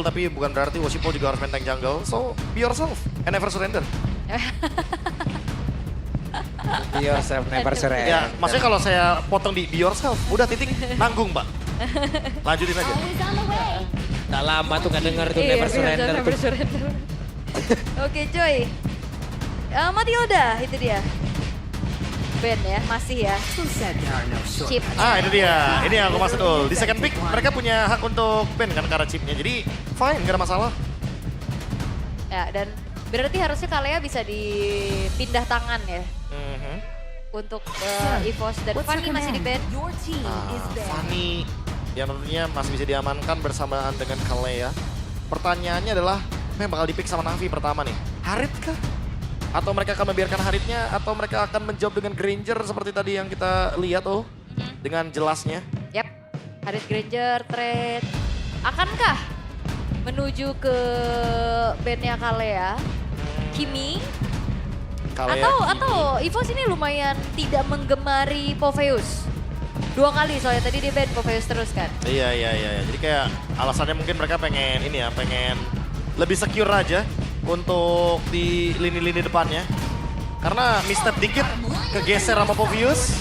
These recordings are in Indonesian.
tapi bukan berarti Woshipo juga harus main tank jungle. So, be yourself and never surrender. Be yourself, never surrender. Ya, maksudnya kalau saya potong di be yourself, udah titik nanggung, Mbak. Lanjutin aja. Tak lama tuh nggak denger tuh Iya, never surrender. never surrender. Oke coy. Matilda, itu dia. Ben ya, masih ya. Chip. Ah, itu dia. Ini yang aku maksud tuh. Di second pick, mereka punya hak untuk ban kan karena chipnya. Jadi, fine, gak ada masalah. Ya, dan berarti harusnya Kalea bisa dipindah tangan ya. Untuk EVOS dan Fanny masih di ban. Fanny yang tentunya masih bisa diamankan bersamaan dengan Kalea. Pertanyaannya adalah, memang bakal di-pick sama Navi pertama nih. Harit kah? Atau mereka akan membiarkan Haritnya, atau mereka akan menjawab dengan Granger seperti tadi yang kita lihat tuh. Dengan jelasnya. Yap, Harit Granger, trade. Akankah menuju ke bandnya Kalea? Kimi? Kalea, Atau EVOS ini lumayan tidak menggemari Popheus. 2 kali soalnya tadi dia ban Popheus terus kan. Iya. Jadi kayak alasannya mungkin mereka pengen ini ya, pengen lebih secure aja untuk di lini-lini depannya. Karena misstep dikit, kegeser sama Popheus,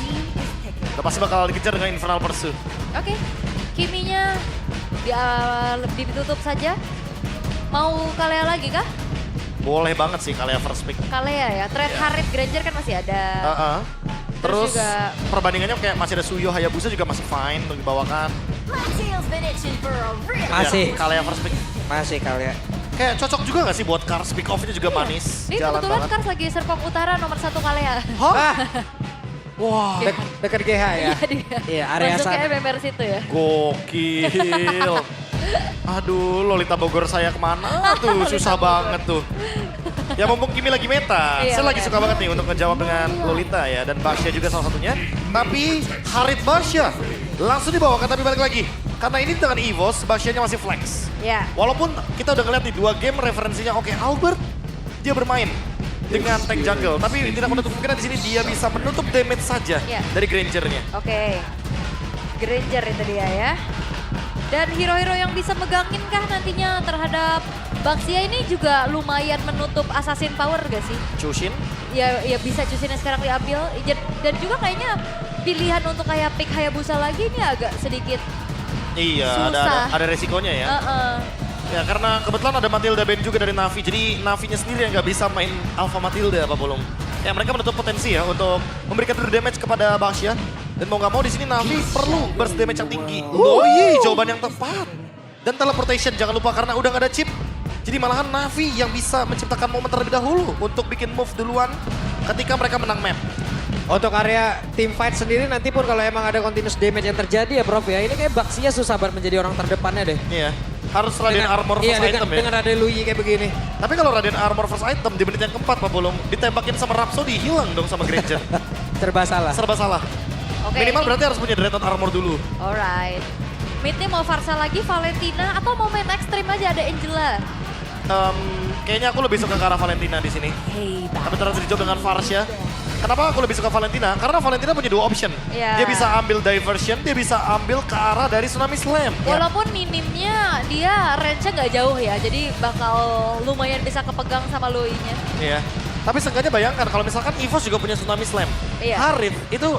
udah pasti bakal dikejar dengan Infernal Pursuit. Oke, Kiminya ditutup saja. Mau Kalea lagi kah? Boleh banget sih Kalea first pick. Kalea ya, trade Harit Granger kan masih ada. Terus juga perbandingannya kayak masih ada Suyo, Hayabusa juga masih fine untuk dibawakan. Masih. Ya, Kalea first pick. Masih Kalea. Kayak cocok juga gak sih buat Cars? Pick off-nya juga manis. Ini Jalan kebetulan banget. Kars lagi Serpong Utara nomor 1 Kalea. Hah? Wah, Dekat GH ya? Iya dia. Iya, area Masuk ke sana. MMR situ ya. gokil. Aduh, Lolita Bogor saya kemana tuh? Susah banget tuh. Ya mumpung Kimi lagi meta, Iya, saya lagi benar. suka banget nih untuk ngejawab dengan Lolita ya. Dan Basya juga salah satunya. Tapi Harit Basya langsung dibawakan tapi balik lagi. Karena ini dengan EVOS, Basyanya masih flex. Ya. Walaupun kita udah ngeliat nih 2 game referensinya, oke Albert dia bermain dengan tank jungle. Tapi tidak menutup kemungkinan di sini dia bisa menutup damage saja Iya. dari Grangernya. Oke. Granger itu dia ya. Dan hero-hero yang bisa megangin kah nantinya terhadap Baxia ini juga lumayan menutup assassin power gak sih? Chushin, Ya bisa Chusin yang sekarang diambil. Dan juga kayaknya pilihan untuk kayak pick Hayabusa lagi ini agak sedikit iya susah. ada resikonya ya. Ya karena kebetulan ada Matilda Ben juga dari Navi, jadi Navinya sendiri yang nggak bisa main Alpha Matilda Pak Bolong. Ya mereka menutup potensi ya untuk memberikan damage kepada Baxia. Dan mau nggak mau di sini Navi perlu burst damage yang tinggi. Oh iya, jawaban yang tepat. Dan teleportation jangan lupa karena udah nggak ada chip. Jadi malahan Navi yang bisa menciptakan momen terlebih dahulu untuk bikin move duluan ketika mereka menang map. Untuk area team fight sendiri nanti pun kalau emang ada continuous damage yang terjadi ya Prof ya. Ini kayak Baxia susah banget menjadi orang terdepannya deh. Iya, harus Radiant Armor first item ya. Dengan ada Luyi kayak begini. Tapi kalau Radiant Armor first item di menit yang keempat Pak Bolong ditembakin sama Rhapsody, hilang dong sama Granger. Serba salah. Serba salah. Oke. Minimal ini- berarti harus punya Dreadnought Armor dulu. Alright. Midnya mau Varsa lagi, Valentina, atau mau main ekstrim aja ada Angela? Kayaknya aku lebih suka ke arah Valentina di sini. Tapi terus dijawab dengan Varsha. Kenapa aku lebih suka Valentina? Karena Valentina punya 2 option. Iya. Dia bisa ambil diversion, dia bisa ambil ke arah dari Tsunami Slam. Walaupun minimnya dia range-nya nggak jauh ya, jadi bakal lumayan bisa kepegang sama Lui-nya. Iya. Tapi seenggaknya bayangkan kalau misalkan EVOS juga punya Tsunami Slam. Iya. Harit itu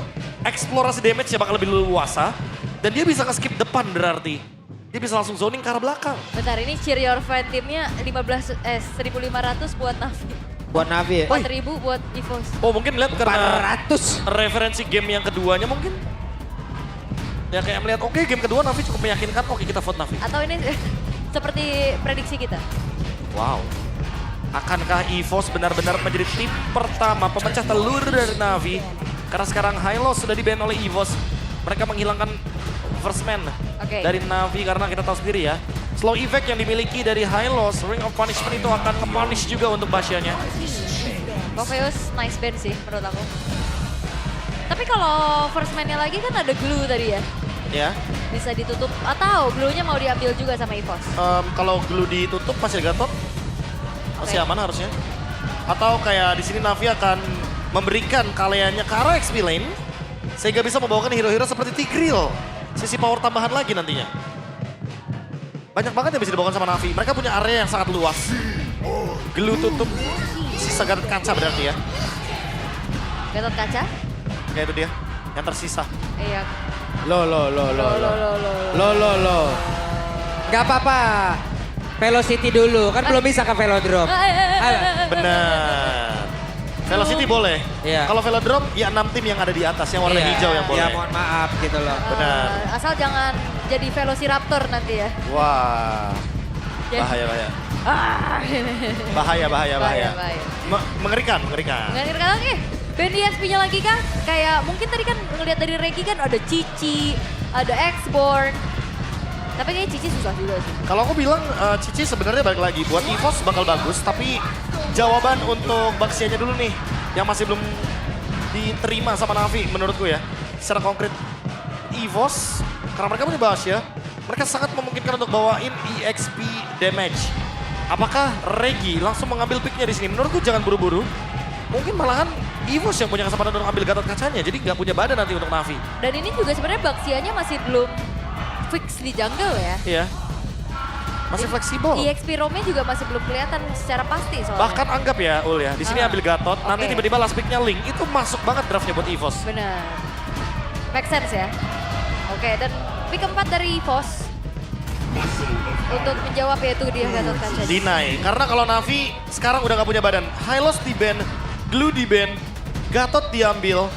eksplorasi damage-nya bakal lebih luasa. Dan dia bisa nge-skip depan berarti. Dia bisa langsung zoning ke arah belakang. Bentar, ini cheer your fan timnya 1.500 buat Navi. Buat Navi ya. 4.000 buat EVOS. Oh mungkin lihat karena 400. referensi game yang keduanya mungkin. Ya kayak melihat oke game kedua Navi cukup meyakinkan, oke kita vote Navi. Atau ini seperti prediksi kita. Wow. Akankah EVOS benar-benar menjadi tim pertama pemecah telur dari Navi? Karena sekarang Hylos sudah di-ban oleh EVOS. Mereka menghilangkan first man Oke. dari Navi karena kita tahu sendiri ya. Slow effect yang dimiliki dari Hylos, Ring of Punishment itu akan nge-punish juga untuk Basyanya. Popheus nice band sih menurut aku. Tapi kalau first man-nya lagi kan ada glue tadi ya. Ya, Bisa ditutup atau glue-nya mau diambil juga sama EVOS. kalau glue ditutup masih ada Gatot, masih Oke. aman harusnya. Atau kayak di sini Navi akan memberikan kaliannya ke arah XP lane sehingga bisa membawakan hero-hero seperti Tigreal. Sisi power tambahan lagi nantinya. banyak banget yang bisa dibawakan sama Navi. Mereka punya area yang sangat luas. Glue tutup sisa Gatot Kaca berarti ya. Gatot Kaca? Kayak itu dia, yang tersisa. Iya. Lo. Gak apa-apa. Velocity dulu, kan belum bisa ke Velodrome. Benar. Velocity boleh. Iya. Kalau Velodrome ya 6 tim yang ada di atas, yang warna Iya. hijau yang boleh. Ya mohon maaf gitu loh. Benar. Asal jangan jadi Velociraptor nanti ya. Wah, Ya. bahaya. Ah. Bahaya. Bahaya. Mengerikan. Mengerikan, oke. Band EXP-nya lagi kah? Kayak mungkin tadi kan ngeliat dari Regi kan ada Cici, ada X-Born. Tapi kayaknya Cici susah juga sih. Kalau aku bilang Cici sebenarnya balik lagi buat EVOS bakal bagus, tapi jawaban untuk Baxia-nya dulu nih yang masih belum diterima sama Navi menurutku ya. Secara konkret EVOS karena mereka punya Baxia, mereka sangat memungkinkan untuk bawain EXP damage. Apakah Regi langsung mengambil picknya di sini? Menurutku jangan buru-buru. Mungkin malahan EVOS yang punya kesempatan untuk ambil Gatot Kacanya, jadi nggak punya badan nanti untuk Navi. Dan ini juga sebenarnya Baxianya masih belum fix di jungle ya. Iya. Masih fleksibel. EXP Rome juga masih belum kelihatan secara pasti soalnya. Bahkan anggap ya Ul ya, di sini ambil Gatot, nanti Oke. tiba-tiba last picknya Link, itu masuk banget draftnya buat EVOS. Benar. Make sense ya. Oke, dan pick keempat dari EVOS untuk menjawab yaitu dia Gatot Kaca. Deny, karena kalau Navi sekarang udah nggak punya badan. Hylos di ban, Glue di ban, Gatot diambil,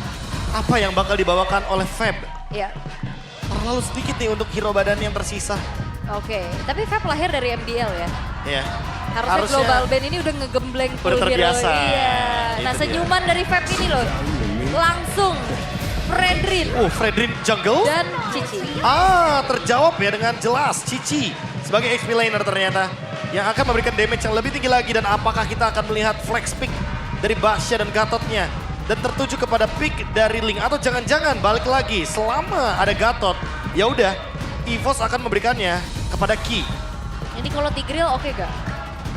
apa yang bakal dibawakan oleh Feb? Iya. Terlalu sedikit nih untuk hero badan yang tersisa. Oke, tapi Fab lahir dari MDL ya. Iya. Harusnya Global Band ini udah ngegembleng full Udah hero. terbiasa. Iya. Itu Nah dia. senyuman dari Fab ini loh. Langsung Fredrin Fredrin Jungle. dan Cici. Terjawab ya dengan jelas. Cici sebagai XP laner ternyata. Yang akan memberikan damage yang lebih tinggi lagi. Dan apakah kita akan melihat flex pick dari Baxia dan Gatotnya. Dan tertuju kepada pick dari Link. Atau jangan-jangan balik lagi selama ada Gatot. Ya udah, EVOS akan memberikannya kepada Ki. Ini kalau Tigreal oke gak?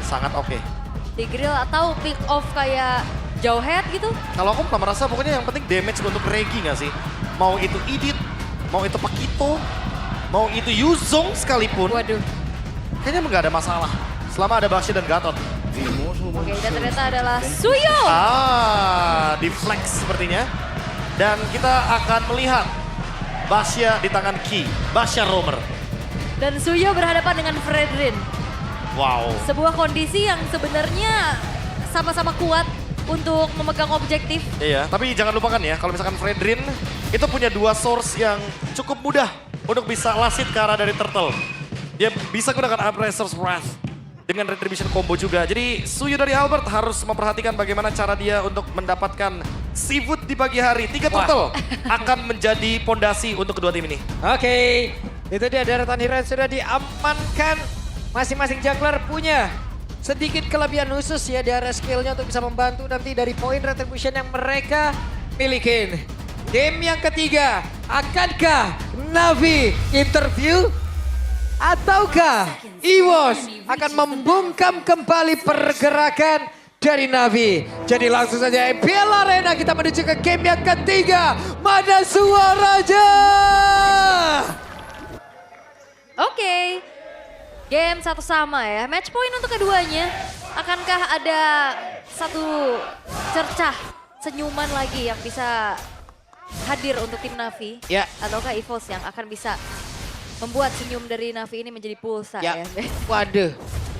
Sangat oke. Tigreal atau pick off kayak Jauhead gitu? Kalau aku pernah merasa pokoknya yang penting damage untuk Regi gak sih? Mau itu Idit, mau itu Pakito, mau itu Yuzong sekalipun. Waduh. Kayaknya nggak ada masalah. Selama ada Baxia dan Gatot. Oke, dan ternyata adalah Suyo. Di flex sepertinya. Dan kita akan melihat Baxia di tangan Ki. Baxia Romer. Dan Suyo berhadapan dengan Fredrin. Wow. Sebuah kondisi yang sebenarnya sama-sama kuat untuk memegang objektif. Iya, tapi jangan lupakan ya, kalau misalkan Fredrin itu punya dua source yang cukup mudah untuk bisa lasit ke arah dari Turtle. Dia bisa gunakan Abracer's Wrath dengan Retribution combo juga. Jadi Suyo dari Albert harus memperhatikan bagaimana cara dia untuk mendapatkan seafood di pagi hari. 3 Turtle akan menjadi pondasi untuk kedua tim ini. Oke, itu dia deretan hero yang sudah diamankan. Masing-masing jungler punya sedikit kelebihan khusus ya di area skillnya untuk bisa membantu nanti dari poin retribution yang mereka milikin. Game yang ketiga, akankah Navi interview? Ataukah EVOS akan membungkam kembali pergerakan dari Navi? Jadi langsung saja MPL Arena kita menuju ke game yang ketiga. Mana suaranya? Oke, game satu sama ya. Match point untuk keduanya. Akankah ada satu cercah senyuman lagi yang bisa hadir untuk tim Navi? Ya. Ataukah EVOS yang akan bisa membuat senyum dari Navi ini menjadi pulsa ya? Waduh,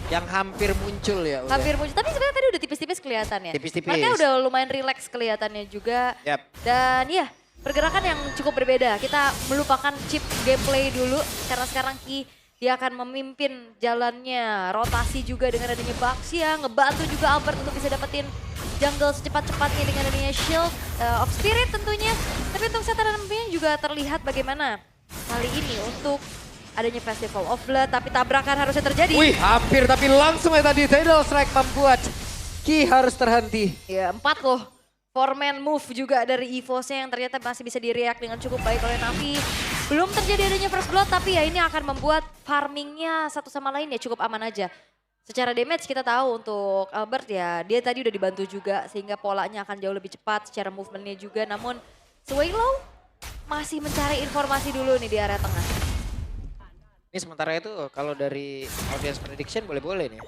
yang hampir muncul ya. udah. Hampir muncul, tapi sebenarnya tadi udah tipis-tipis kelihatan ya. Tipis-tipis. Mereka udah lumayan rileks kelihatannya juga. Yap. Dan ya, pergerakan yang cukup berbeda. Kita melupakan chip gameplay dulu karena sekarang Ki dia akan memimpin jalannya. Rotasi juga dengan adanya Baxia, ngebantu juga Albert untuk bisa dapetin jungle secepat-cepatnya dengan adanya Shield of Spirit tentunya. Tapi untuk setelan juga terlihat bagaimana kali ini untuk adanya Festival of Blood, tapi tabrakan harusnya terjadi. Wih, hampir tapi langsung ya tadi Tidal Strike membuat Ki harus terhenti. Ya, 4 loh. 4-man move juga dari EVOS-nya yang ternyata masih bisa di-react dengan cukup baik oleh Navi. Belum terjadi adanya first blood, tapi ya ini akan membuat farmingnya satu sama lain ya cukup aman aja. Secara damage kita tahu untuk Albert ya, dia tadi udah dibantu juga sehingga polanya akan jauh lebih cepat secara movementnya juga. Namun Swaylow masih mencari informasi dulu nih di area tengah. Ini Ini sementara itu kalau dari audience prediction boleh-boleh nih.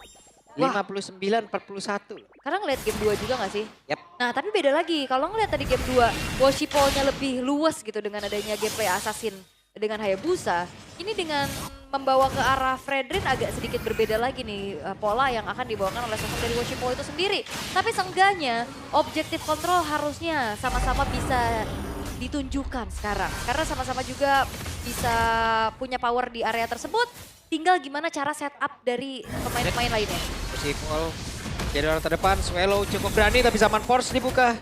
Wah. 59-41 loh. Karena ngeliat game 2 juga gak sih? Yap. Nah tapi beda lagi, kalau ngeliat tadi game 2, Woshipol-nya lebih luas gitu dengan adanya gameplay Assassin dengan Hayabusa. Ini dengan membawa ke arah Fredrin agak sedikit berbeda lagi nih pola yang akan dibawakan oleh sosok dari Woshipol itu sendiri. Tapi seenggaknya objektif kontrol harusnya sama-sama bisa ditunjukkan sekarang. Karena sama-sama juga bisa punya power di area tersebut. Tinggal gimana cara setup dari pemain-pemain lainnya. Woshipol jadi orang terdepan, Swallow cukup berani tapi zaman Force dibuka.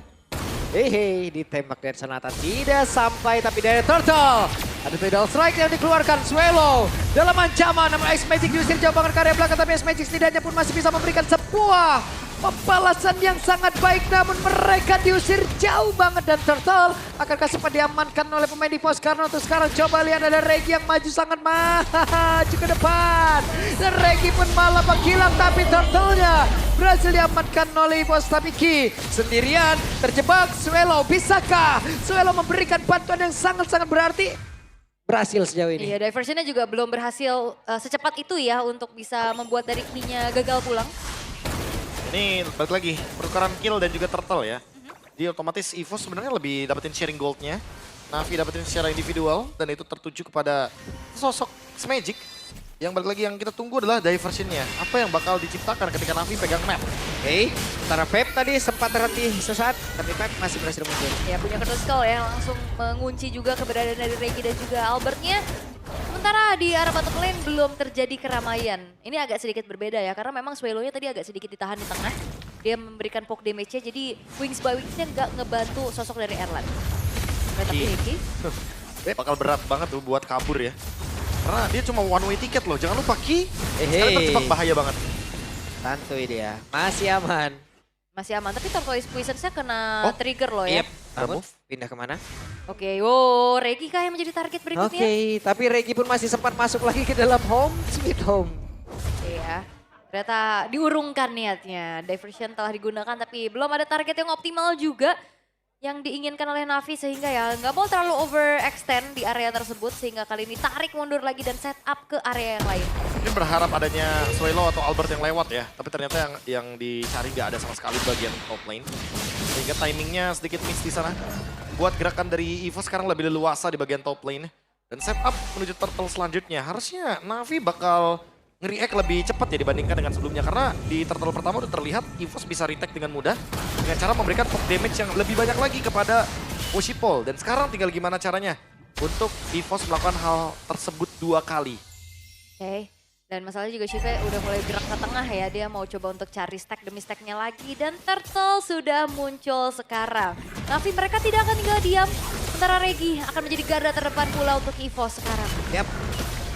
Hehe, ditembak dari Sanatan. Tidak sampai tapi dari Turtle. Ada pedal strike yang dikeluarkan Swallow. Dalam ancaman namun Ice Magic diusir jauh banget ke area belakang. Tapi Ice Magic setidaknya pun masih bisa memberikan sebuah pembalasan yang sangat baik. Namun mereka diusir jauh banget dan Turtle akankah sempat diamankan oleh pemain di pos. Karena untuk sekarang coba lihat ada Regi yang maju sangat maju ke depan. Dan Regi pun malah menghilang tapi Turtle-nya berhasil diamankan oleh bos. Tapi Ki sendirian terjebak. Swallow bisakah Swallow memberikan bantuan yang sangat-sangat berarti? Berhasil sejauh ini. Iya, diversionnya juga belum berhasil secepat itu ya untuk bisa membuat dari Ki-nya gagal pulang. Ini balik lagi, pertukaran kill dan juga turtle ya. Jadi otomatis EVOS sebenarnya lebih dapetin sharing goldnya. Navi dapetin secara individual dan itu tertuju kepada sosok Magic. Yang balik lagi yang kita tunggu adalah diversionnya. Apa yang bakal diciptakan ketika Navi pegang map. Oke, sementara Pep tadi sempat terhenti sesaat, tapi Pep masih berhasil muncul. Ya punya Crystal Skull ya, langsung mengunci juga keberadaan dari Regi dan juga Albertnya. Sementara di arah bottom lane belum terjadi keramaian. Ini agak sedikit berbeda ya, karena memang Swallow-nya tadi agak sedikit ditahan di tengah. Dia memberikan poke damage-nya, jadi Wings by Wings-nya nggak ngebantu sosok dari Erlan. Tapi Regi, Bakal berat banget tuh buat kabur ya. Karena dia cuma one way ticket loh, jangan lupa Ki. Sekarang terjebak bahaya banget. Santuy dia, masih aman. masih aman. Tapi Turquoise Poisons-nya kena trigger loh ya. Yep. Namun pindah kemana? Oke, wow, Regi kah yang menjadi target berikutnya? Oke, tapi Regi pun masih sempat masuk lagi ke dalam home, sweet home. Iya, ternyata diurungkan niatnya. Diversion telah digunakan tapi belum ada target yang optimal juga yang diinginkan oleh Navi sehingga ya nggak mau terlalu overextend di area tersebut sehingga kali ini tarik mundur lagi dan set up ke area yang lain. Mungkin berharap adanya Swallow atau Albert yang lewat ya, tapi ternyata yang dicari nggak ada sama sekali bagian top lane. Sehingga timingnya sedikit miss di sana. Buat gerakan dari EVO sekarang lebih leluasa di bagian top lane. Dan setup menuju turtle selanjutnya. Harusnya Navi bakal nge-react lebih cepat ya dibandingkan dengan sebelumnya. Karena di turtle pertama udah terlihat EVOS bisa retake dengan mudah. Dengan cara memberikan poke damage yang lebih banyak lagi kepada Woshipol. Dan sekarang tinggal gimana caranya untuk EVOS melakukan hal tersebut 2 kali. Oke. Dan masalahnya juga Shiva udah mulai gerak ke tengah ya. Dia mau coba untuk cari stack demi stacknya lagi. Dan Turtle sudah muncul sekarang. Navi mereka tidak akan tinggal diam. Sementara Regi akan menjadi garda terdepan pula untuk EVOS sekarang. Yap.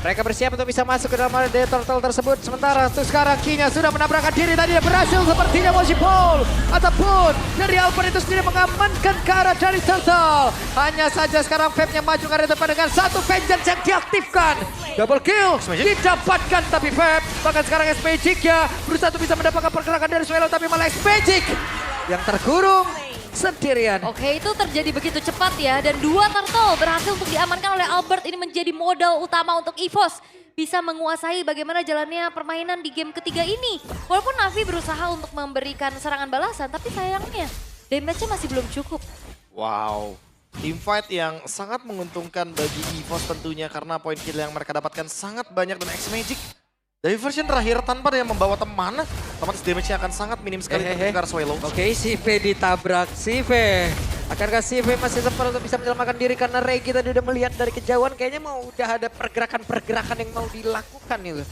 Mereka bersiap untuk bisa masuk ke dalam area turtle tersebut. Sementara untuk sekarang Ki-nya sudah menabrakkan diri. Tadi dia berhasil sepertinya Woshipol. Ataupun dari Albert itu sendiri mengamankan ke arah dari turtle. Hanya saja sekarang Fab-nya maju ke area depan dengan satu vengeance yang diaktifkan. Double kill didapatkan tapi Fab. Bahkan sekarang S-Magic-nya berusaha untuk bisa mendapatkan pergerakan dari Swallow. Tapi malah S-Magic yang terkurung sendirian. Oke, itu terjadi begitu cepat ya. Dan 2 turtle berhasil untuk diamankan oleh Albert. Ini menjadi modal utama untuk EVOS. Bisa menguasai bagaimana jalannya permainan di game ketiga ini. Walaupun Navi berusaha untuk memberikan serangan balasan. Tapi sayangnya damage-nya masih belum cukup. Wow. Team fight yang sangat menguntungkan bagi EVOS tentunya. Karena poin kill yang mereka dapatkan sangat banyak dan X-Magic. Diversion terakhir tanpa dia membawa teman, otomatis damage-nya akan sangat minim sekali untuk Swallow. Oke, Sive ditabrak. Sive. Akankah Sive masih sempat untuk bisa menyelamatkan diri karena Regi tadi udah melihat dari kejauhan kayaknya mau udah ada pergerakan-pergerakan yang mau dilakukan itu.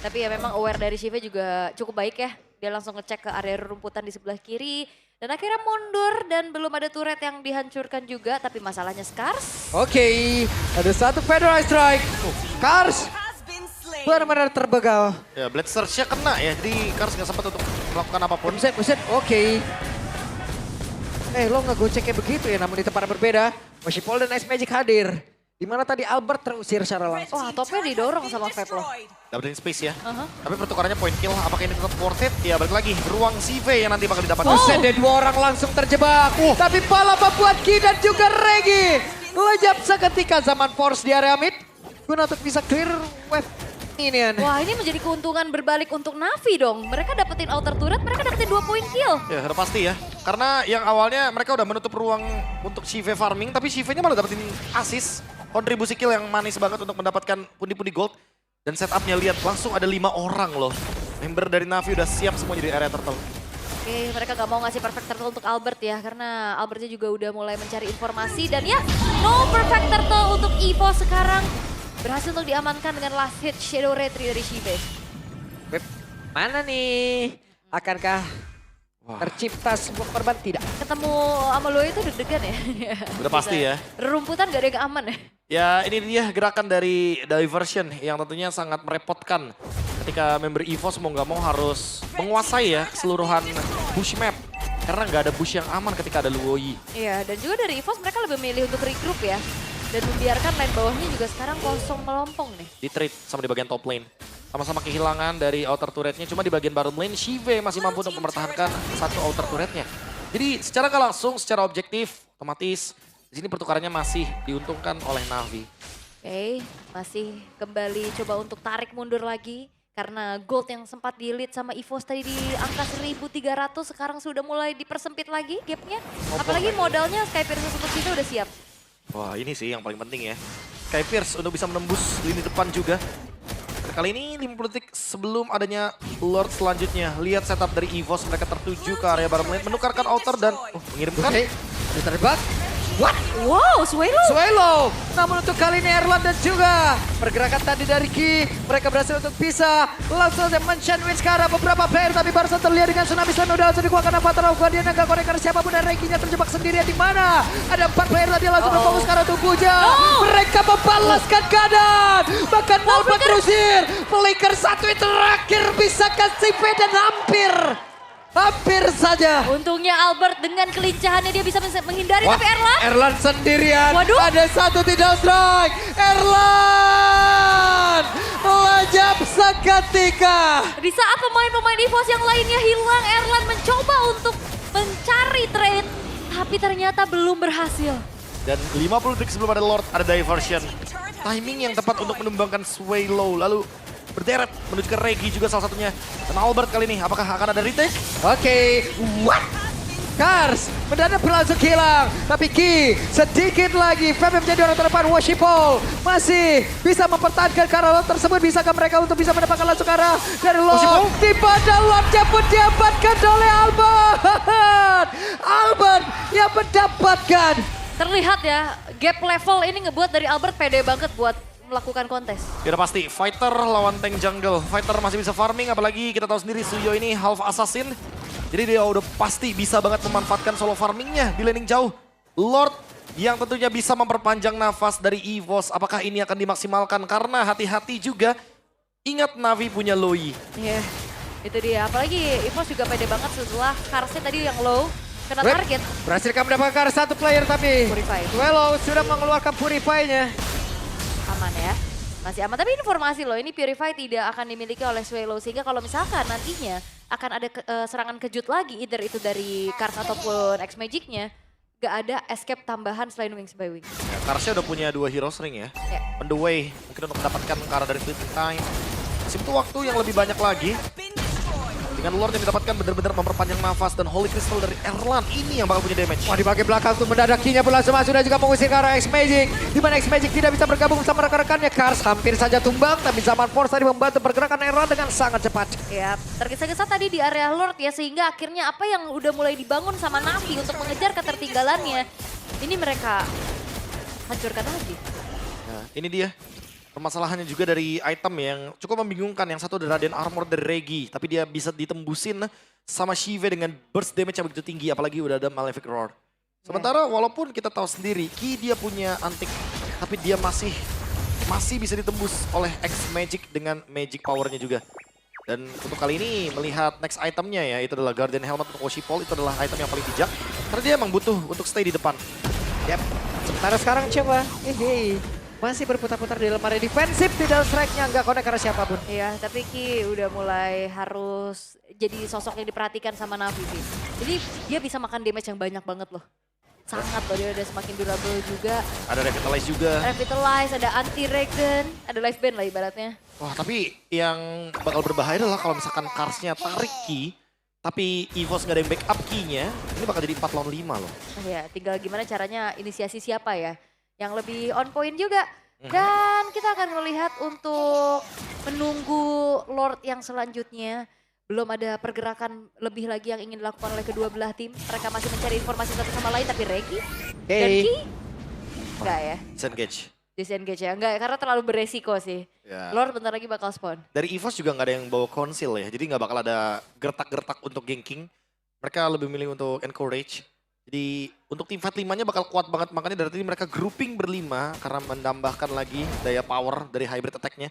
Tapi ya memang aware dari Shiva juga cukup baik ya. Dia langsung ngecek ke area rumputan di sebelah kiri. Dan akhirnya mundur dan belum ada turret yang dihancurkan juga. Tapi masalahnya Scars. Oke, ada satu Federal Strike. Scars benar-benar terbegal. Ya, Blade Surge-nya kena ya, jadi Kars nggak sempat untuk melakukan apapun. Buset, oke. Lo ngegocek kayak begitu ya, namun di tempat yang berbeda. Woshipol dan Ice Magic hadir. Dimana tadi Albert terusir secara langsung. Wah, topnya didorong sama Fab loh. Dapetin space ya. Tapi pertukarannya point kill, apakah ini tetap worth it? Ya balik lagi, ruang CV yang nanti bakal didapatkan. Buset, dan 2 orang langsung terjebak. Tapi malah membuat Ki dan juga Regi lejap seketika zaman Force di area mid. guna untuk bisa clear wave minion. Wah, ini menjadi keuntungan berbalik untuk Navi dong. Mereka dapetin outer turret, mereka dapetin 2 poin kill. Ya udah pasti ya. Karena yang awalnya mereka udah menutup ruang untuk Shive farming, tapi Shive-nya malah dapetin assist. Kontribusi kill yang manis banget untuk mendapatkan pundi-pundi gold. Dan setupnya lihat langsung ada 5 orang loh. Member dari Navi udah siap semua jadi area turtle. Oke, mereka gak mau ngasih perfect turtle untuk Albert ya. Karena Albertnya juga udah mulai mencari informasi. Dan ya, no perfect turtle untuk Evo sekarang. Berhasil untuk diamankan dengan last hit Shadow Retry dari Shive. Web mana nih? Akankah tercipta sebuah korban? Tidak. Ketemu sama lo itu deg-degan ya? Udah pasti ya. Rumputan gak ada yang aman ya? Ya ini dia gerakan dari Diversion yang tentunya sangat merepotkan. Ketika member EVOS mau nggak mau harus menguasai ya keseluruhan bush map. Karena nggak ada bush yang aman ketika ada Luoyi. Iya, dan juga dari EVOS mereka lebih memilih untuk regroup ya. Dan membiarkan lane bawahnya juga sekarang kosong melompong nih. Di trade sama di bagian top lane. Sama-sama kehilangan dari outer turretnya. Cuma di bagian bottom lane Shive masih mampu untuk mempertahankan satu outer turretnya. Jadi secara nggak langsung, secara objektif, otomatis di sini pertukarannya masih diuntungkan oleh Navi. Oke, masih kembali coba untuk tarik mundur lagi. Karena gold yang sempat di-lead sama EVOS tadi di angka 1.300 sekarang sudah mulai dipersempit lagi gapnya. Apalagi modalnya Skypierce untuk kita udah siap. Wah ini sih yang paling penting ya. Skypierce untuk bisa menembus lini depan juga. Kali ini 50 detik sebelum adanya Lord selanjutnya. Lihat setup dari EVOS, mereka tertuju ke area bottom lane. Menukarkan outer dan mengirimkan. Oke, diterbang. What? Wow, Swelo! Swelo! Namun untuk kali ini Erlan dan juga pergerakan tadi dari Ki. Mereka berhasil untuk bisa langsung saja men-sandwich ke arah beberapa player. Tapi barusan terlihat dengan Tsunami Sun udah langsung dikeluarkan Avatar of Guardian. Gak korek karena siapapun dan Reiki-nya terjebak sendirian di mana. Ada 4 player tadi langsung berfokus ke arah tubuh Puja. Mereka membalaskan keadaan. Bahkan Albert terusir. Flicker satu itu terakhir bisa kasih dan hampir saja. Untungnya Albert dengan kelincahannya dia bisa menghindari, tapi Erlan? Erlan sendirian. Waduh. Ada satu tidak strike. Erlan lejap seketika. Di saat pemain-pemain EVOS yang lainnya hilang, Erlan mencoba untuk mencari trade, tapi ternyata belum berhasil. Dan 50 detik sebelum ada Lord, ada Diversion. Timing yang tepat untuk menumbangkan Swelo. Lalu berderet menuju ke Regi juga salah satunya. Dan Albert kali ini, apakah akan ada retake? Oke, what? Kars mendadak berlangsung hilang. Tapi Ki sedikit lagi. Feb menjadi orang terdepan. Washipol masih bisa mempertahankan ke arah Lord tersebut. Bisakah mereka untuk bisa mendapatkan langsung ke arah dari Lord? Di pada Lordnya pun diamankan oleh Albert. Albert yang mendapatkan. Terlihat ya, gap level ini ngebuat dari Albert pede banget buat melakukan kontes. Ya udah pasti, fighter lawan tank jungle. Fighter masih bisa farming, apalagi kita tahu sendiri Suyo ini half assassin. Jadi dia udah pasti bisa banget memanfaatkan solo farmingnya di laning jauh. Lord yang tentunya bisa memperpanjang nafas dari EVOS. Apakah ini akan dimaksimalkan? Karena hati-hati juga, ingat Navi punya Loi. Iya, itu dia. Apalagi EVOS juga pede banget setelah Karsnya tadi yang low. Kena target. Berhasilkan mendapatkan satu player tapi Purify. Swelo sudah mengeluarkan Purify-nya. Aman ya. Masih aman. Tapi informasi loh, ini Purify tidak akan dimiliki oleh Swelo. Sehingga kalau misalkan nantinya akan ada serangan kejut lagi, either itu dari Kars ataupun X-Magic-nya, gak ada escape tambahan selain Wings by Wings. Ya, Karsnya udah punya 2 heroes ring ya. On the way, mungkin untuk mendapatkan ke arah dari fleeting time. Masih butuh waktu yang lebih banyak lagi. Dengan Lord yang didapatkan benar-benar memperpanjang nafas dan Holy Crystal dari Erlan ini yang bakal punya damage. Wah, di bagian belakang tuh mendadak Ki-nya berlangsung masuk dan juga mengusir ke arah X-Magic. Di mana X-Magic tidak bisa bergabung sama rekan-rekannya. Kars hampir saja tumbang, tapi Zaman Force tadi membantu pergerakan Erlan dengan sangat cepat. Ya, tergesa-gesa tadi di area Lord ya, sehingga akhirnya apa yang udah mulai dibangun sama Navi untuk mengejar ketertinggalannya, ini mereka hancurkan lagi. Nah, ini dia. Permasalahannya juga dari item yang cukup membingungkan. Yang satu ada Radiant Armor dari Regi, tapi dia bisa ditembusin sama Shive dengan burst damage yang begitu tinggi, apalagi udah ada Malefic Roar. Sementara walaupun kita tahu sendiri, Ki dia punya antik, tapi dia masih bisa ditembus oleh X-Magic dengan magic powernya juga. Dan untuk kali ini melihat next itemnya ya, itu adalah Guardian Helmet untuk Washipol, itu adalah item yang paling bijak. Karena dia emang butuh untuk stay di depan. Yap, sementara sekarang coba. Masih berputar-putar di dalam area defensif, di dalam strike-nya nggak connect karena siapapun. Iya, tapi Ki udah mulai harus jadi sosok yang diperhatikan sama Navi sih. Jadi dia bisa makan damage yang banyak banget loh. sangat loh, dia udah semakin durable juga. Ada Revitalize juga. Revitalize, ada anti-regen, ada life ban lah ibaratnya. Wah, tapi yang bakal berbahaya adalah kalau misalkan Karsnya tarik key, tapi EVOS nggak ada yang backup key-nya, ini bakal jadi 4 lawan 5 loh. Ya, tinggal gimana caranya inisiasi siapa ya yang lebih on point juga. Dan kita akan melihat untuk menunggu Lord yang selanjutnya. Belum ada pergerakan lebih lagi yang ingin dilakukan oleh kedua belah tim. Mereka masih mencari informasi satu sama lain, tapi Regi dan Ki enggak ya. Disengage. Disengage ya, enggak karena terlalu beresiko sih. Ya. Lord bentar lagi bakal spawn. Dari EVOS juga nggak ada yang bawa konsil ya, jadi nggak bakal ada gertak-gertak untuk ganking. Mereka lebih milih untuk encourage. Jadi untuk tim fight 5-nya bakal kuat banget, makanya dari tadi mereka grouping berlima karena menambahkan lagi daya power dari hybrid attack-nya.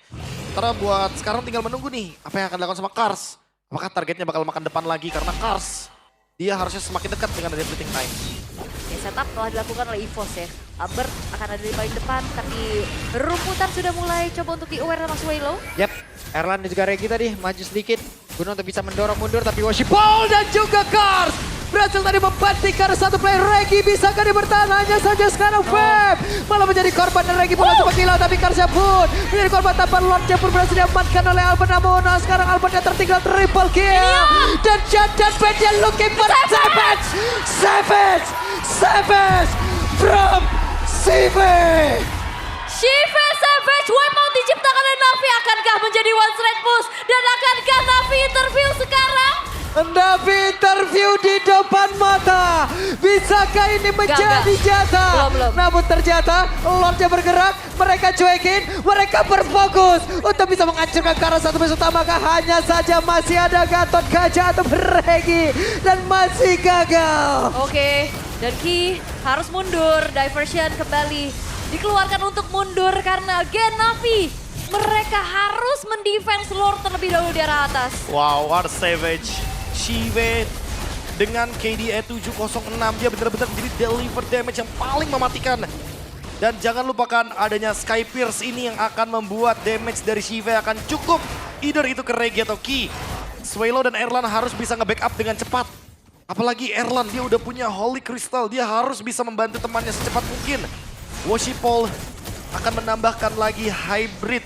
Karena buat sekarang tinggal menunggu nih, apa yang akan dilakukan sama Kars. Apakah targetnya bakal makan depan lagi karena Kars, dia harusnya semakin dekat dengan dari fleeting time. Oke, setup telah dilakukan oleh EVOS ya. Albert akan ada di paling depan, tapi rumputan sudah mulai coba untuk di-aware sama Swallow. Yap, Erlan dan juga Regi tadi maju sedikit. Guna untuk bisa mendorong mundur, tapi Washipol dan juga Kars berhasil tadi membantingkan satu player. Regi bisakah dia bertahan? Hanya saja sekarang Feb malah menjadi korban dan Regi bola coba kilau, tapi Karsnya pun menjadi korban tanpa Lordnya pun berhasil diamankan oleh Albert. Namun sekarang Albertnya tertinggal triple kill. Dan Jadon Bednya looking for Savage! Savage! Savage! From CV! Shiva Savage, wave mau diciptakan oleh Navi. Akankah menjadi one straight push? Dan akankah Navi interview sekarang? Navi interview di depan mata. Bisakah ini menjadi jatah? Belum. Namun ternyata Lordnya bergerak, mereka cuekin, mereka berfokus untuk bisa menghancurkan ke arah satu base utama. Hanya saja masih ada Gatot Kaca atau Regi dan masih gagal. Oke, dan Ki harus mundur. Diversion kembali dikeluarkan untuk mundur karena Gen Navi. Mereka harus mendefense Lord terlebih dahulu di arah atas. Wow, what a savage. Shive dengan KDA 706, dia benar-benar menjadi deliver damage yang paling mematikan. Dan jangan lupakan adanya Sky Pierce ini yang akan membuat damage dari Shive akan cukup. Either itu ke Regi atau Ki. Swallow dan Erlan harus bisa nge-backup dengan cepat. Apalagi Erlan, dia udah punya Holy Crystal, dia harus bisa membantu temannya secepat mungkin. Washipol akan menambahkan lagi hybrid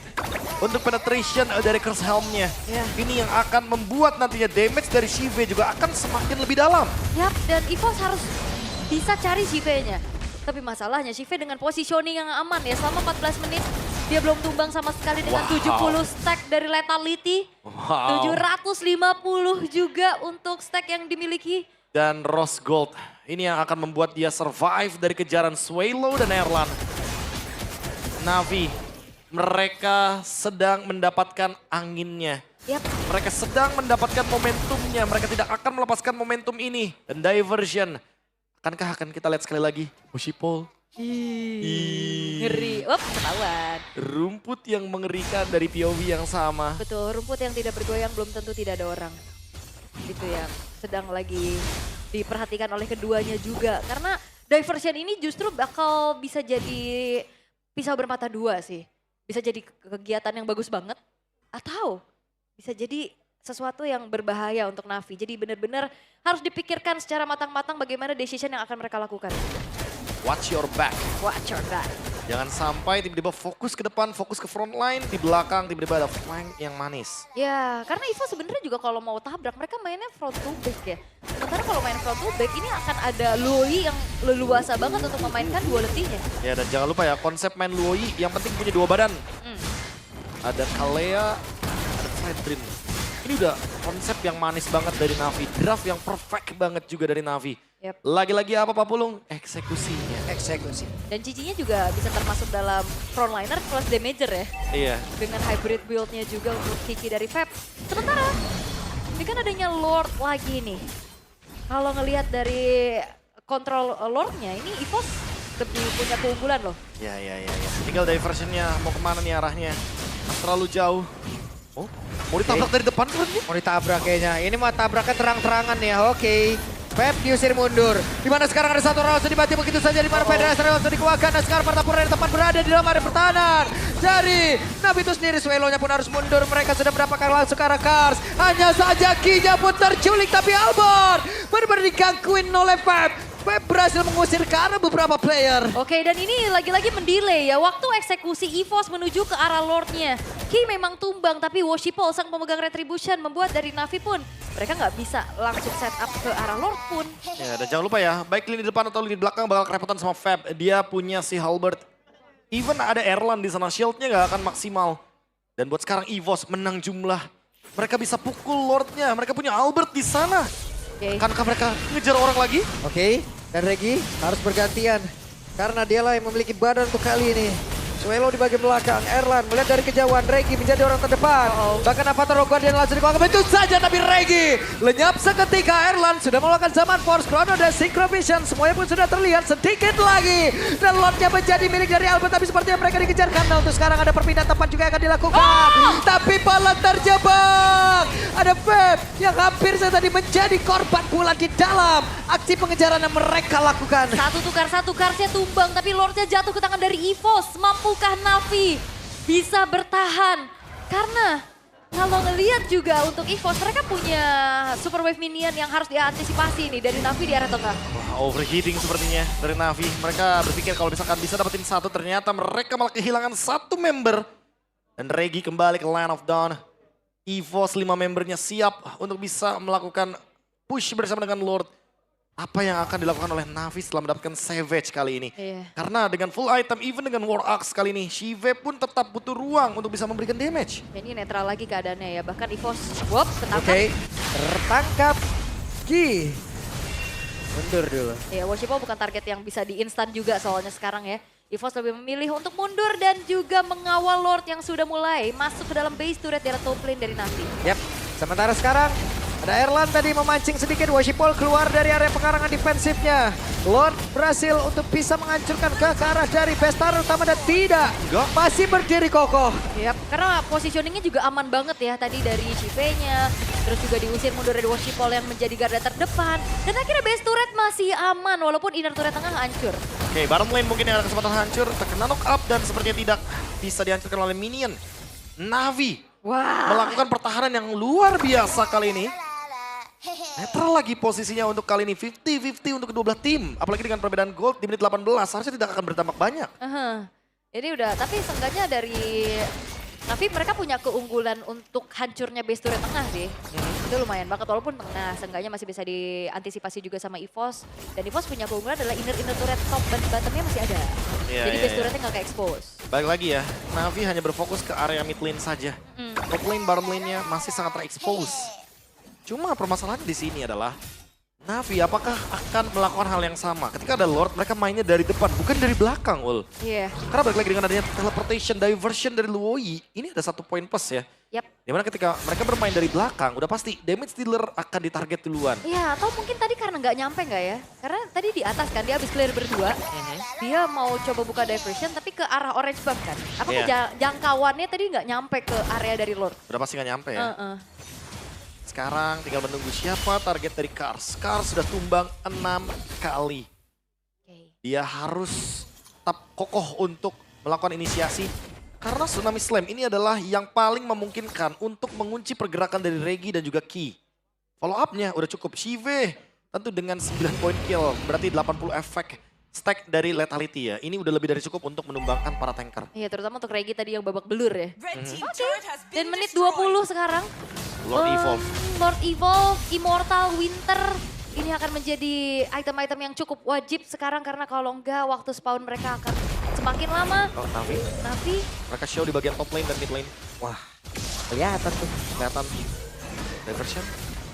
untuk penetration dari Curse Helm-nya. Ini yang akan membuat nantinya damage dari Shive juga akan semakin lebih dalam. Yap, dan EVOS harus bisa cari Shive-nya. Tapi masalahnya Shive dengan positioning yang aman ya, selama 14 menit dia belum tumbang sama sekali dengan 70 stack dari Lethality. 750 juga untuk stack yang dimiliki. Dan Rose Gold, ini yang akan membuat dia survive dari kejaran Swallow dan Erlan. Navi, mereka sedang mendapatkan anginnya. Yap. Mereka sedang mendapatkan momentumnya, mereka tidak akan melepaskan momentum ini. Dan Diversion, akankah akan kita lihat sekali lagi? Washipol. Ngeri, ketahuan. Rumput yang mengerikan dari POV yang sama. Betul, rumput yang tidak bergoyang belum tentu tidak ada orang. Gitu ya, sedang lagi diperhatikan oleh keduanya juga. Karena Diversion ini justru bakal bisa jadi pisau bermata dua sih. Bisa jadi kegiatan yang bagus banget atau bisa jadi sesuatu yang berbahaya untuk Navi. Jadi benar-benar harus dipikirkan secara matang-matang bagaimana decision yang akan mereka lakukan. Watch your back. Watch your back. Jangan sampai tiba-tiba fokus ke depan, fokus ke front line, di belakang tiba-tiba ada flank yang manis. Ya, karena Evo sebenarnya juga kalau mau tabrak mereka mainnya front to back ya. Sementara kalau main front to back ini akan ada Luoi yang leluasa banget untuk memainkan duality-nya. Ya, dan jangan lupa ya, konsep main Luoi yang penting punya dua badan. Ada Kalea, ada Fredrin. Ini udah konsep yang manis banget dari Navi. Draft yang perfect banget juga dari Navi. Yep. Lagi-lagi apa Pak Pulung? Eksekusinya. Eksekusi. Dan Cici-nya juga bisa termasuk dalam frontliner plus damager ya. Iya. Dengan hybrid build-nya juga untuk Kiki dari Feb. Sementara, ini kan adanya Lord lagi nih. Kalau ngelihat dari kontrol Lord-nya, ini EVOS lebih punya keunggulan loh. Ya. Tinggal diversionnya mau kemana nih arahnya. Terlalu jauh. Oh, mau ditabrak dari depan kan? Mau ditabrak kayaknya. Ini mau tabraknya terang-terangan ya, oke. Feb diusir mundur. Dimana sekarang ada satu orang langsung dibantu begitu saja. Dimana Federasi langsung dikeluarkan. Dan sekarang pertempuran di tempat berada di dalam area pertahanan. Dari Navi itu sendiri, Swallow-nya pun harus mundur. Mereka sudah mendapatkan langsung ke arah Kars. Hanya saja Ki-nya pun terculik. Tapi Albert benar-benar digangguin oleh Feb. Web berhasil mengusir ke arah beberapa player. Oke, dan ini lagi-lagi mendelay ya. Waktu eksekusi EVOS menuju ke arah Lordnya. Ki memang tumbang, tapi Woshipol sang pemegang Retribution membuat dari Navi pun mereka nggak bisa langsung set up ke arah Lord pun. Ya, dan jangan lupa ya, baik lini depan atau lini belakang bakal kerepotan sama Fab. Dia punya si Halberd. Even ada Erlan di sana, shieldnya nggak akan maksimal. Dan buat sekarang EVOS menang jumlah. Mereka bisa pukul Lordnya, mereka punya Albert di sana. Oke. Akankah mereka ngejar orang lagi? Oke, dan Regi harus bergantian. Karena dialah yang memiliki badan untuk kali ini. Suelo di bagian belakang, Erlan melihat dari kejauhan, Regi menjadi orang terdepan. Bahkan Avatar Rogue Guardian langsung dikeluarkan, itu saja tapi Regi lenyap seketika. Erlan sudah melakukan zaman Force Chrono dan Synchro Vision, semuanya pun sudah terlihat sedikit lagi. Dan Lordnya menjadi milik dari Albert, tapi sepertinya mereka dikejar karena untuk sekarang ada perpindahan tempat juga yang akan dilakukan. Tapi Palan terjebak. Ada Fab yang hampir saja tadi menjadi korban pula di dalam aksi pengejaran yang mereka lakukan. Satu tukar satu, Karsnya tumbang, tapi Lordnya jatuh ke tangan dari EVOS. Mampukah Navi bisa bertahan? Karena kalau ngelihat juga untuk EVOS, mereka punya Super Wave Minion yang harus diantisipasi nih dari Navi di area tengah. Wah, overheating sepertinya dari Navi. Mereka berpikir kalau misalkan bisa dapetin satu, ternyata mereka malah kehilangan satu member. Dan Regi kembali ke Line of Dawn. EVOS 5 membernya siap untuk bisa melakukan push bersama dengan Lord. Apa yang akan dilakukan oleh Navi setelah mendapatkan Savage kali ini. Iya. Karena dengan full item, even dengan War Axe kali ini, Shive pun tetap butuh ruang untuk bisa memberikan damage. Ini netral lagi keadaannya ya, bahkan EVOS, wop, ketangkap. Oke, tertangkap. Ki. Mundur dulu. Ya, Woshipol bukan target yang bisa di-instan juga soalnya sekarang ya. EVOS lebih memilih untuk mundur dan juga mengawal Lord yang sudah mulai masuk ke dalam base turret dari top lane dari Navi. Yap, sementara sekarang ada Erlan tadi memancing sedikit, Woshipol keluar dari area pekarangan defensifnya. Lord berhasil untuk bisa menghancurkan ke arah dari Bestar utama dan tidak. Masih berdiri kokoh. Yap, karena positioningnya juga aman banget ya tadi dari Shive-nya. Terus juga diusir mundur dari Woshipol yang menjadi garda terdepan. Dan akhirnya base turret masih aman walaupun inner turret tengah hancur. Oke, bottom lane mungkin yang ada kesempatan hancur, terkena knock up dan sepertinya tidak bisa dihancurkan oleh minion. Navi Wah. melakukan pertahanan yang luar biasa kali ini. Netral lagi posisinya untuk kali ini, 50-50 untuk kedua belah tim. Apalagi dengan perbedaan gold di menit 18, harusnya tidak akan berdampak banyak. Ini udah, tapi seenggaknya dari Navi mereka punya keunggulan untuk hancurnya base turret tengah sih. Itu lumayan banget, walaupun tengah seenggaknya masih bisa diantisipasi juga sama EVOS. Dan EVOS punya keunggulan adalah inner turret top dan bottomnya masih ada. Jadi base turretnya nggak ke-expose. Balik lagi ya, Navi hanya berfokus ke area mid lane saja. Top lane, bottom lane-nya masih sangat ter-expose. Cuma permasalahannya di sini adalah Navi apakah akan melakukan hal yang sama? Ketika ada Lord, mereka mainnya dari depan, bukan dari belakang, Ul. Iya. Karena balik lagi dengan adanya teleportation, diversion dari Luoyi, ini ada satu poin plus ya. Yap. Dimana ketika mereka bermain dari belakang, udah pasti damage dealer akan ditarget duluan. Iya, atau mungkin tadi karena nggak nyampe nggak ya? Karena tadi di atas kan, dia habis clear berdua. Dia mau coba buka diversion tapi ke arah orange buff kan. Apakah jangkauannya tadi nggak nyampe ke area dari Lord? Udah pasti nggak nyampe ya. Sekarang tinggal menunggu siapa target dari Kars. Kars sudah tumbang 6 kali. Dia harus tetap kokoh untuk melakukan inisiasi. Karena Tsunami Slam ini adalah yang paling memungkinkan untuk mengunci pergerakan dari Regi dan juga Ki. Follow up-nya udah cukup. Shive tentu dengan 9 poin kill. Berarti 80 efek stack dari lethality ya. Ini udah lebih dari cukup untuk menumbangkan para tanker. Iya, terutama untuk Regi tadi yang babak belur ya. Dan menit 20 sekarang. Lord Evolve. Lord Evolve, Immortal, Winter. Ini akan menjadi item-item yang cukup wajib sekarang karena kalau enggak waktu spawn mereka akan semakin lama. Oh, Navi. Navi. Mereka show di bagian top lane dan mid lane. Wah, kelihatan tuh. Kelihatan diversion.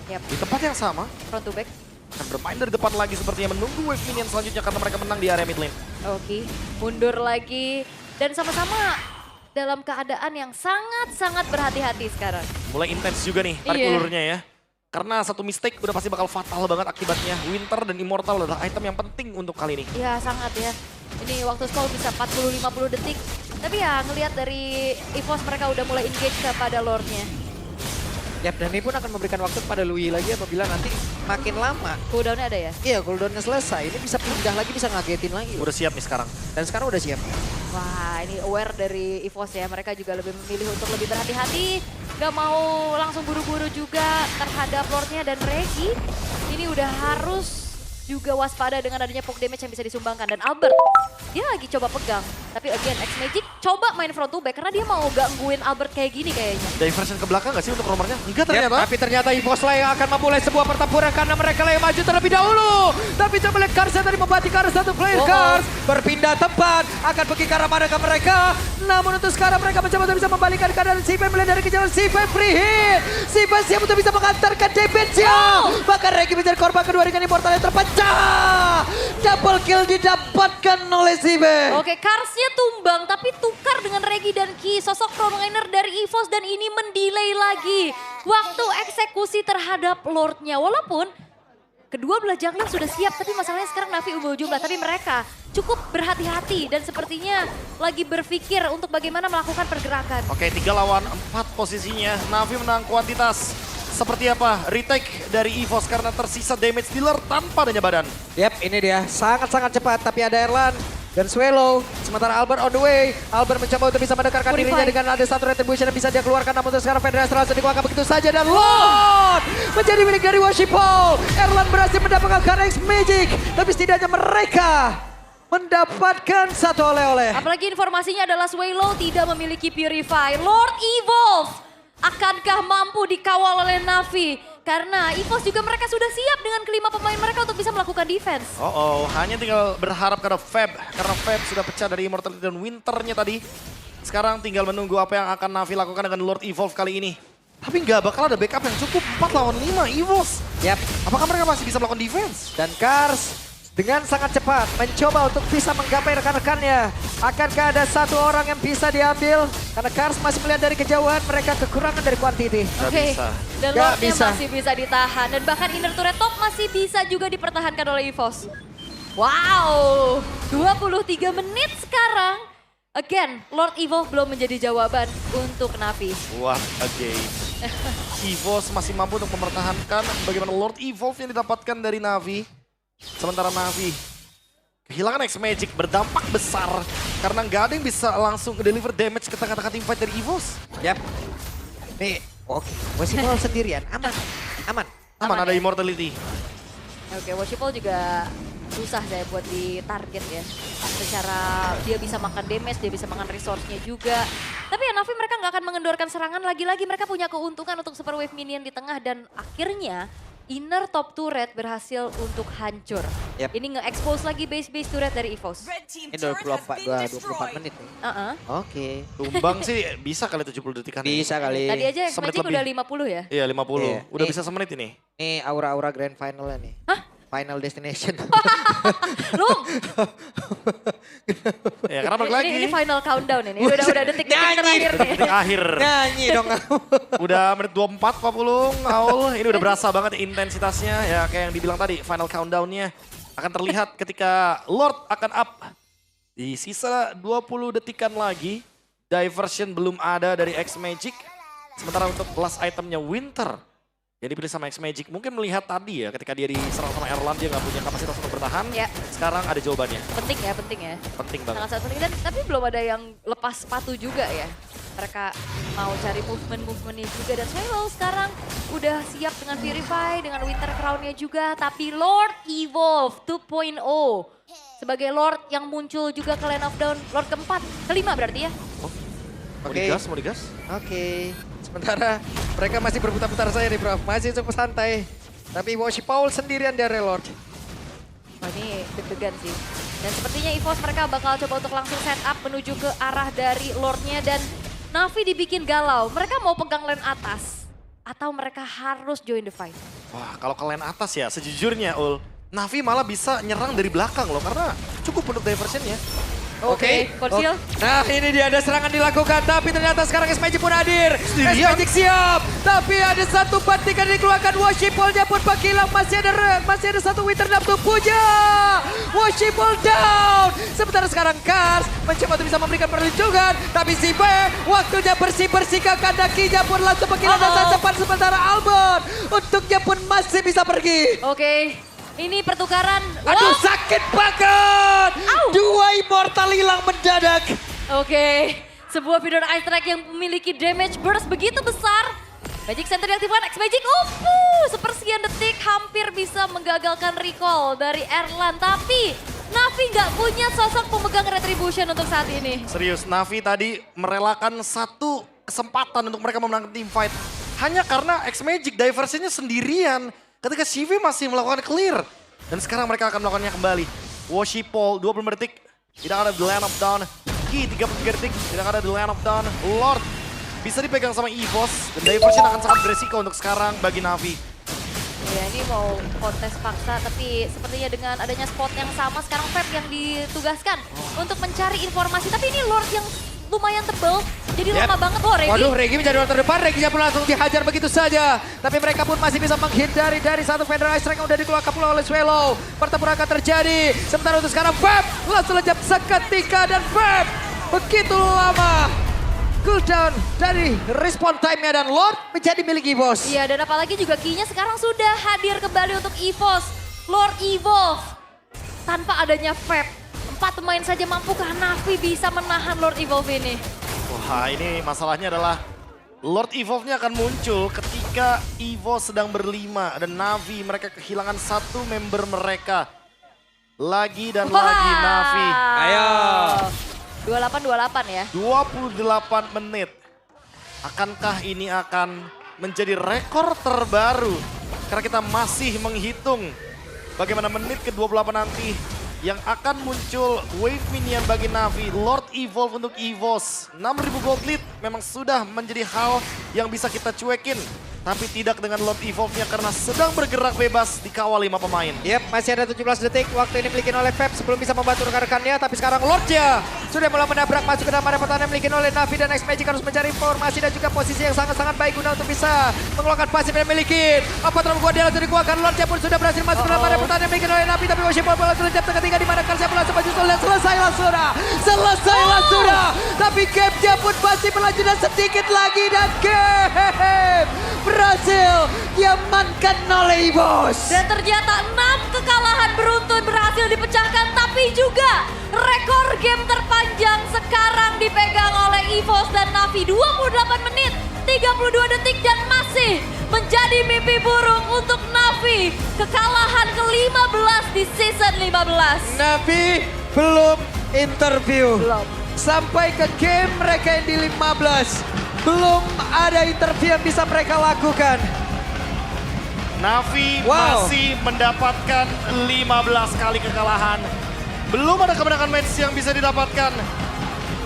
Yap, Di tempat yang sama, front to back. akan bermain dari depan lagi sepertinya menunggu wave minion selanjutnya karena mereka menang di area mid lane. Oke, mundur lagi. Dan sama-sama dalam keadaan yang sangat-sangat berhati-hati sekarang. Mulai intens juga nih tarik Iya. ulurnya ya. Karena satu mistake udah pasti bakal fatal banget akibatnya. Winter dan Immortal adalah item yang penting untuk kali ini. Ya sangat ya. Ini waktu spawn bisa 40-50 detik. Tapi ya ngelihat dari EVOS mereka udah mulai engage kepada Lordnya. Yap, dan ini pun akan memberikan waktu kepada Lui lagi apabila nanti makin lama. Cooldownnya ada ya? Iya, cooldownnya selesai. Ini bisa pindah lagi, bisa ngagetin lagi. Udah siap nih sekarang. Dan sekarang udah siap. Wah ini aware dari EVOS ya. Mereka juga lebih memilih untuk lebih berhati-hati. Gak mau langsung buru-buru juga terhadap Lordnya dan Regi. Ini udah harus juga waspada dengan adanya poke damage yang bisa disumbangkan. Dan Albert, dia lagi coba pegang. Tapi again, X-Magic coba main front to back karena dia mau gangguin Albert kayak gini kayaknya. Diversion ke belakang gak sih untuk nomornya? Enggak Yep, ternyata. tapi ternyata EVOS lah yang akan memulai sebuah pertempuran karena mereka lah yang maju terlebih dahulu. Tapi coba lihat Kars yang tadi membati ke arah satu player. Kars berpindah tempat, akan pergi ke arah mana ke mereka. Namun untuk sekarang mereka mencoba untuk bisa membalikkan keadaan Sipe melihat dari kejauhan. Sipe free hit. Sipe siap untuk bisa mengantarkan damage-nya. Bahkan Regi menjadi korban kedua dengan immortal yang terpecah. Double kill didapatkan oleh Sipe. Oke, Karsnya tumbang tapi tukar dengan Regi dan Ki. Sosok frontliner dari EVOS dan ini mendelay lagi waktu eksekusi terhadap Lordnya. Walaupun kedua belah jungler sudah siap, tapi masalahnya sekarang Navi unggul jumlah. Tapi mereka cukup berhati-hati dan sepertinya lagi berpikir untuk bagaimana melakukan pergerakan. Oke, 3 lawan 4 posisinya. Navi menang kuantitas. Seperti apa retake dari EVOS karena tersisa damage dealer tanpa adanya badan. Yap, ini dia sangat-sangat cepat tapi ada Erlan dan Swallow. Sementara Albert on the way. Albert mencoba untuk bisa mendekarkan dirinya dengan ada satu retribution yang bisa dia keluarkan. Namun untuk sekarang Federasi langsung dikeluarkan begitu saja. Dan Lord menjadi milik dari Worshipful. Erlan berhasil mendapatkan X-Magic. Tapi setidaknya mereka mendapatkan satu oleh-oleh. Apalagi informasinya adalah Swallow tidak memiliki Purify. Lord Evolve. Akankah mampu dikawal oleh Navi? Karena EVOS juga mereka sudah siap dengan kelima pemain mereka untuk bisa melakukan defense. Hanya tinggal berharap karena Feb. Karena Feb sudah pecah dari Immortality dan Winternya tadi. Sekarang tinggal menunggu apa yang akan Navi lakukan dengan Lord Evolve kali ini. Tapi nggak bakal ada backup yang cukup 4 lawan 5 EVOS. Yap. Apakah mereka masih bisa melakukan defense? Dan Kars dengan sangat cepat mencoba untuk bisa menggapai rekan-rekannya. Akankah ada satu orang yang bisa diambil? Karena Kars masih melihat dari kejauhan, mereka kekurangan dari quantity. Oke, bisa. dan Nggak Lordnya bisa. masih bisa ditahan. Dan bahkan inner turret top masih bisa juga dipertahankan oleh EVOS. Wow, 23 menit sekarang. Again, Lord Evolve belum menjadi jawaban untuk Navi. What a game. EVOS masih mampu untuk mempertahankan bagaimana Lord Evolve yang didapatkan dari Navi. Sementara Navi kehilangan X-Magic berdampak besar karena nggak ada yang bisa langsung deliver damage ke tengah-tengah teamfight dari EVOS. Yap. Nih, oke. Worshipful sendirian, aman. Aman Aman ada ya? Immortality. Oke, Worshipful juga susah saya buat ditarget ya. Secara dia bisa makan damage, dia bisa makan resource-nya juga. Tapi ya Navi mereka nggak akan mengendorkan serangan. Lagi-lagi mereka punya keuntungan untuk super wave minion di tengah. Dan akhirnya inner top turret berhasil untuk hancur. Yep. Ini nge-expose lagi base-base turret dari EVOS. Ini 24 menit nih. Oke. Tumbang sih bisa kali 70 detikan. Bisa kali. Tadi aja Semenit X-Magic lebih. udah 50 ya? Iya 50. Iya. Udah Nih. bisa semenit ini. Ini aura-aura grand finalnya nih. Hah? Final destination. Lung! Ya karena balik lagi. Ini final countdown ini. Udah detik-detik terakhir nih. Detik akhir. Nyanyi dong. Udah menit 24 Pak Pulung, Aul. Ini udah berasa banget intensitasnya. Ya kayak yang dibilang tadi, final countdown-nya akan terlihat ketika Lord akan up. Di sisa 20 detikan lagi, diversion belum ada dari X-Magic. Sementara untuk last itemnya Winter, yang dipilih sama X-Magic. Mungkin melihat tadi ya ketika dia diserang sama Erlan, dia nggak punya kapasitas untuk bertahan. Ya. Sekarang ada jawabannya. Penting ya. Penting banget. Sangat-sangat penting. Dan, tapi belum ada yang lepas sepatu juga ya. Mereka mau cari movement-movementnya juga. Dan Swallow sekarang udah siap dengan Purify, dengan Winter Crown-nya juga. Tapi Lord Evolve 2.0 sebagai Lord yang muncul juga ke Lane of Dawn. Lord keempat, kelima berarti ya. Mau Oke. digas, mau digas? Oke. Sementara mereka masih berputar-putar saya nih bro. Masih cukup santai. Tapi Worshipful sendirian dari Lord. Wah ini deg-degan sih. Dan sepertinya EVOS mereka bakal coba untuk langsung set up menuju ke arah dari Lordnya. Dan Navi dibikin galau. Mereka mau pegang lane atas. Atau mereka harus join the fight. Wah, kalau ke lane atas ya, sejujurnya Ul, Navi malah bisa nyerang dari belakang loh, karena cukup untuk diversionnya. Oke, Konsil. Nah ini dia ada serangan dilakukan. Tapi ternyata sekarang X-Magic pun hadir. Sendirian. X-Magic siap. Tapi ada satu bantingan dikeluarkan. Worshipful-nya pun menghilang. Masih ada red. Masih ada satu Winter Dam punya. Worshipful down. Sementara sekarang Kars mencoba untuk bisa memberikan perlindungan. Tapi si B waktunya bersih-bersih ke kandakinya pun langsung menghilang dan cepat. Sementara Albert untuknya pun masih bisa pergi. Oke, ini pertukaran. Aduh sakit banget. Au. Dua Immortal hilang mendadak. Oke, sebuah Feeder Ice Strike yang memiliki damage burst begitu besar. Magic Center diaktifkan, X-Magic, sepersekian detik hampir bisa menggagalkan recall dari Erlan. Tapi Navi nggak punya sosok pemegang Retribution untuk saat ini. Serius, Navi tadi merelakan satu kesempatan untuk mereka memenangkan team fight. Hanya karena X-Magic diversionnya sendirian ketika CV masih melakukan clear. Dan sekarang mereka akan melakukannya kembali. Woshipol 20 detik, tidak ada the land of down. Ki 33 detik, tidak ada the land of down. Lord bisa dipegang sama EVOS dan diversion akan sangat beresiko untuk sekarang bagi Navi. Ya ini mau kontes paksa tapi sepertinya dengan adanya spot yang sama sekarang Feb yang ditugaskan untuk mencari informasi. Tapi ini Lord yang lumayan tebal jadi lama banget loh Regi. Waduh, Regi menjadi orang terdepan, Regi pun langsung dihajar begitu saja. Tapi mereka pun masih bisa menghindari dari satu Federal Strike yang udah dikeluarkan pula oleh Swallow. Pertempuran akan terjadi, sementara untuk sekarang Feb langsung lejap seketika dan Feb begitu lama cooldown dari respawn time-nya dan Lord menjadi milik EVOS. Iya dan apalagi juga key-nya sekarang sudah hadir kembali untuk EVOS. Lord Evolve tanpa adanya Feb. 4 pemain saja mampukah Navi bisa menahan Lord Evolve ini? Wah, ini masalahnya adalah Lord Evolve-nya akan muncul ketika EVOS sedang berlima dan Navi mereka kehilangan satu member mereka. Lagi dan lagi Navi. Ayo. 28-28 ya. 28 menit. Akankah ini akan menjadi rekor terbaru? Karena kita masih menghitung bagaimana menit ke-28 nanti yang akan muncul wave minion bagi Navi. Lord Evolve untuk EVOS. 6.000 gold lead memang sudah menjadi hal yang bisa kita cuekin. Tapi tidak dengan Lord Evolve-nya karena sedang bergerak bebas dikawal 5 pemain. Yep, masih ada 17 detik. Waktu ini dimiliki oleh Feb sebelum bisa membantu rekan-rekannya. Tapi sekarang Lordnya sudah mulai menabrak masuk ke dalam area pertahanan yang dimiliki oleh Navi dan X-Magic harus mencari informasi dan juga posisi yang sangat-sangat baik guna untuk bisa mengeluarkan pasif yang dimiliki. Apa terlalu kuat dia langsung dikeluarkan. Lordnya pun sudah berhasil masuk ke dalam area pertahanan yang dimiliki oleh Navi. Tapi Woshipol langsung lejap ketiga di mana Karsia pun langsung maju sudah selesailah sudah. Tapi game-nya pun masih berlanjut dan sedikit lagi dan game berhasil diamankan oleh EVOS. Dan ternyata 6 kekalahan beruntun berhasil dipecahkan. Tapi juga rekor game terpanjang sekarang dipegang oleh EVOS dan Navi. 28 menit, 32 detik dan masih menjadi mimpi buruk untuk Navi. Kekalahan ke-15 di season 15. Navi belum interview. Belum. Sampai ke game mereka yang di 15. Belum ada interview yang bisa mereka lakukan. Navi Wow. masih mendapatkan 15 kali kekalahan. Belum ada kemenangan match yang bisa didapatkan.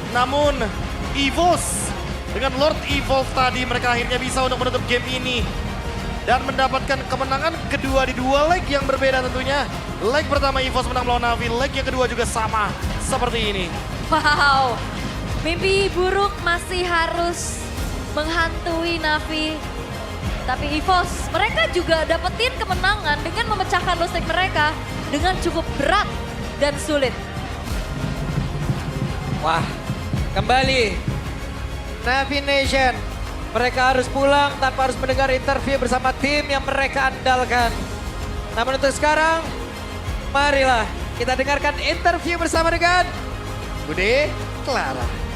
Namun EVOS dengan Lord Evolve tadi mereka akhirnya bisa untuk menutup game ini. Dan mendapatkan kemenangan kedua di 2 leg yang berbeda tentunya. Leg pertama EVOS menang melawan Navi, leg yang kedua juga sama seperti ini. Wow, mimpi buruk masih harus menghantui Navi. Tapi EVOS, mereka juga dapetin kemenangan dengan memecahkan low stake mereka dengan cukup berat dan sulit. Wah, kembali Navi Nation. Mereka harus pulang tanpa harus mendengar interview bersama tim yang mereka andalkan. Namun untuk sekarang, marilah kita dengarkan interview bersama dengan Budi Clara.